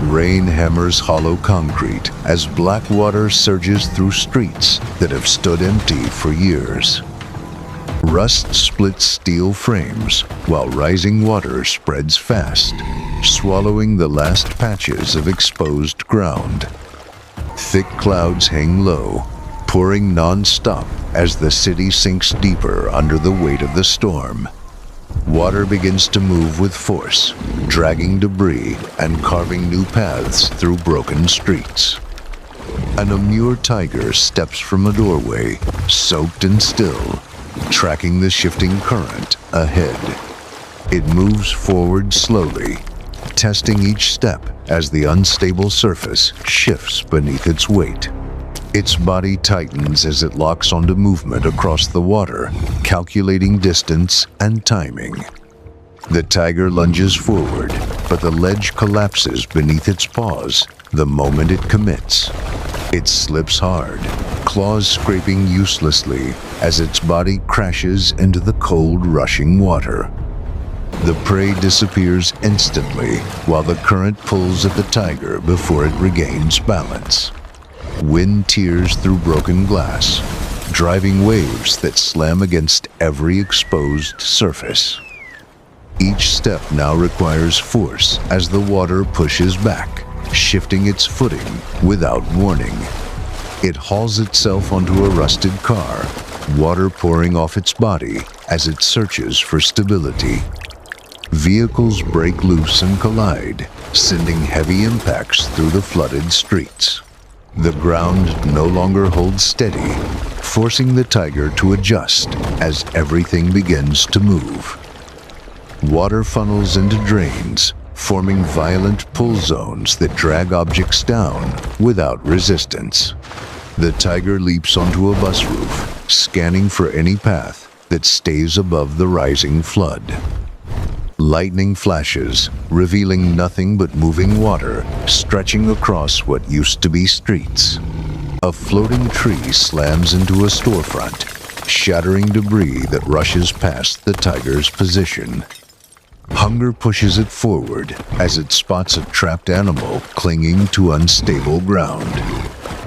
Rain hammers hollow concrete as black water surges through streets that have stood empty for years. Rust splits steel frames while rising water spreads fast, swallowing the last patches of exposed ground. Thick clouds hang low, pouring non-stop as the city sinks deeper under the weight of the storm. Water begins to move with force, dragging debris and carving new paths through broken streets. An Amur Tiger steps from a doorway, soaked and still, tracking the shifting current ahead. It moves forward slowly, testing each step as the unstable surface shifts beneath its weight. Its body tightens as it locks onto movement across the water, calculating distance and timing. The tiger lunges forward, but the ledge collapses beneath its paws the moment it commits. It slips hard, claws scraping uselessly as its body crashes into the cold, rushing water. The prey disappears instantly while the current pulls at the tiger before it regains balance. Wind tears through broken glass, driving waves that slam against every exposed surface. Each step now requires force as the water pushes back, shifting its footing without warning. It hauls itself onto a rusted car, water pouring off its body as it searches for stability. Vehicles break loose and collide, sending heavy impacts through the flooded streets. The ground no longer holds steady, forcing the tiger to adjust as everything begins to move. Water funnels into drains, forming violent pull zones that drag objects down without resistance. The tiger leaps onto a bus roof, scanning for any path that stays above the rising flood. Lightning flashes, revealing nothing but moving water stretching across what used to be streets. A floating tree slams into a storefront, shattering debris that rushes past the tiger's position. Hunger pushes it forward as it spots a trapped animal clinging to unstable ground.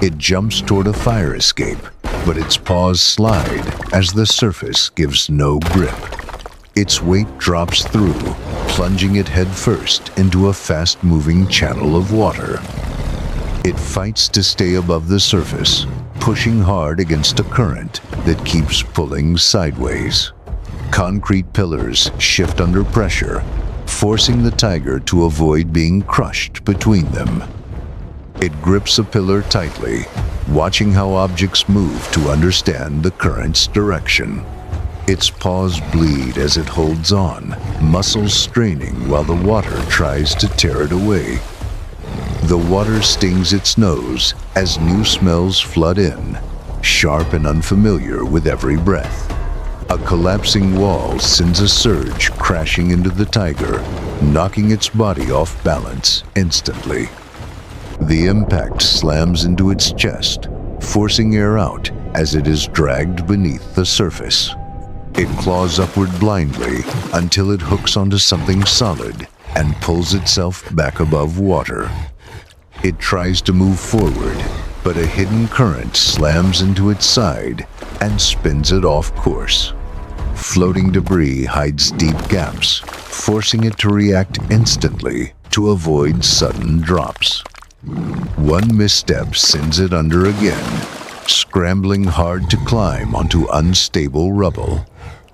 It jumps toward a fire escape, but its paws slide as the surface gives no grip. Its weight drops through, plunging it headfirst into a fast-moving channel of water. It fights to stay above the surface, pushing hard against a current that keeps pulling sideways. Concrete pillars shift under pressure, forcing the tiger to avoid being crushed between them. It grips a pillar tightly, watching how objects move to understand the current's direction. Its paws bleed as it holds on, muscles straining while the water tries to tear it away. The water stings its nose as new smells flood in, sharp and unfamiliar with every breath. A collapsing wall sends a surge crashing into the tiger, knocking its body off balance instantly. The impact slams into its chest, forcing air out as it is dragged beneath the surface. It claws upward blindly until it hooks onto something solid and pulls itself back above water. It tries to move forward, but a hidden current slams into its side and spins it off course. Floating debris hides deep gaps, forcing it to react instantly to avoid sudden drops. One misstep sends it under again, scrambling hard to climb onto unstable rubble.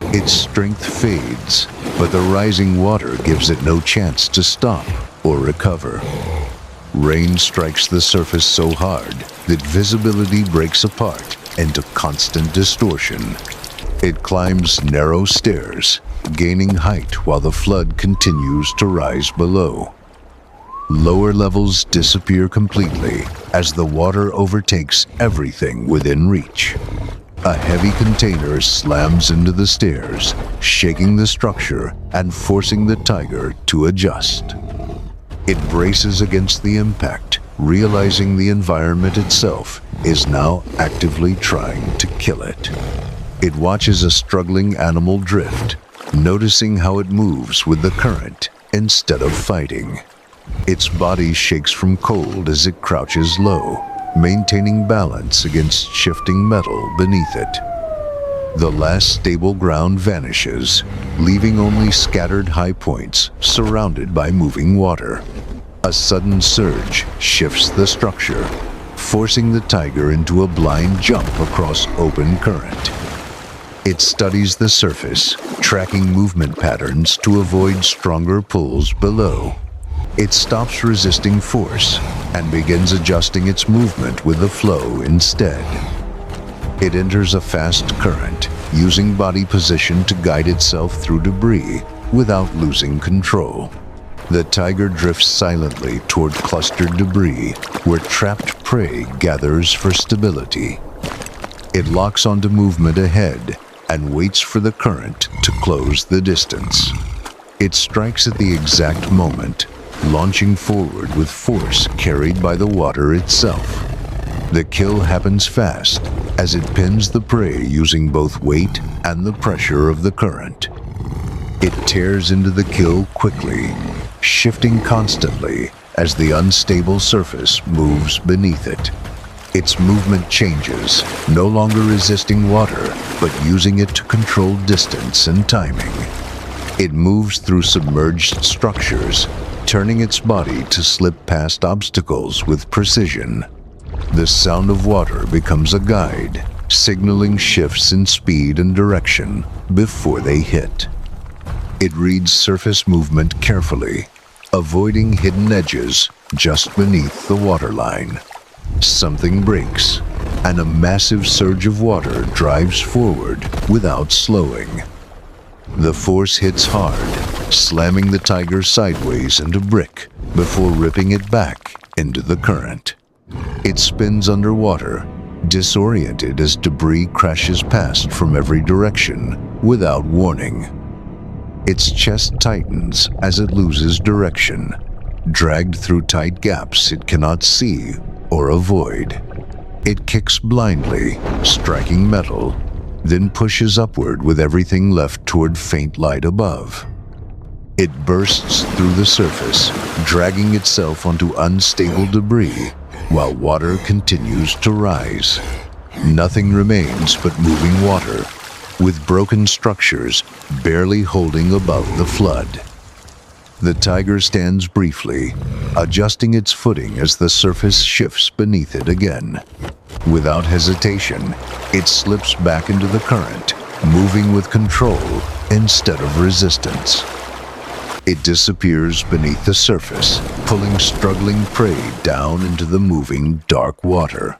Its strength fades, but the rising water gives it no chance to stop or recover. Rain strikes the surface so hard that visibility breaks apart into constant distortion. It climbs narrow stairs, gaining height while the flood continues to rise below. Lower levels disappear completely as the water overtakes everything within reach. A heavy container slams into the stairs, shaking the structure and forcing the tiger to adjust. It braces against the impact, realizing the environment itself is now actively trying to kill it. It watches a struggling animal drift, noticing how it moves with the current instead of fighting. Its body shakes from cold as it crouches low, maintaining balance against shifting metal beneath it. The last stable ground vanishes, leaving only scattered high points surrounded by moving water. A sudden surge shifts the structure, forcing the tiger into a blind jump across open current. It studies the surface, tracking movement patterns to avoid stronger pulls below. It stops resisting force and begins adjusting its movement with the flow instead. It enters a fast current, using body position to guide itself through debris without losing control. The tiger drifts silently toward clustered debris where trapped prey gathers for stability. It locks onto movement ahead and waits for the current to close the distance. It strikes at the exact moment, launching forward with force carried by the water itself. The kill happens fast as it pins the prey using both weight and the pressure of the current. It tears into the kill quickly, shifting constantly as the unstable surface moves beneath it. Its movement changes, no longer resisting water, but using it to control distance and timing. It moves through submerged structures, turning its body to slip past obstacles with precision. The sound of water becomes a guide, signaling shifts in speed and direction before they hit. It reads surface movement carefully, avoiding hidden edges just beneath the waterline. Something breaks, and a massive surge of water drives forward without slowing. The force hits hard, slamming the tiger sideways into brick before ripping it back into the current. It spins underwater, disoriented as debris crashes past from every direction without warning. Its chest tightens as it loses direction, dragged through tight gaps it cannot see or avoid. It kicks blindly, striking metal, then pushes upward with everything left toward faint light above. It bursts through the surface, dragging itself onto unstable debris while water continues to rise. Nothing remains but moving water, with broken structures barely holding above the flood. The tiger stands briefly, adjusting its footing as the surface shifts beneath it again. Without hesitation, it slips back into the current, moving with control instead of resistance. It disappears beneath the surface, pulling struggling prey down into the moving dark water.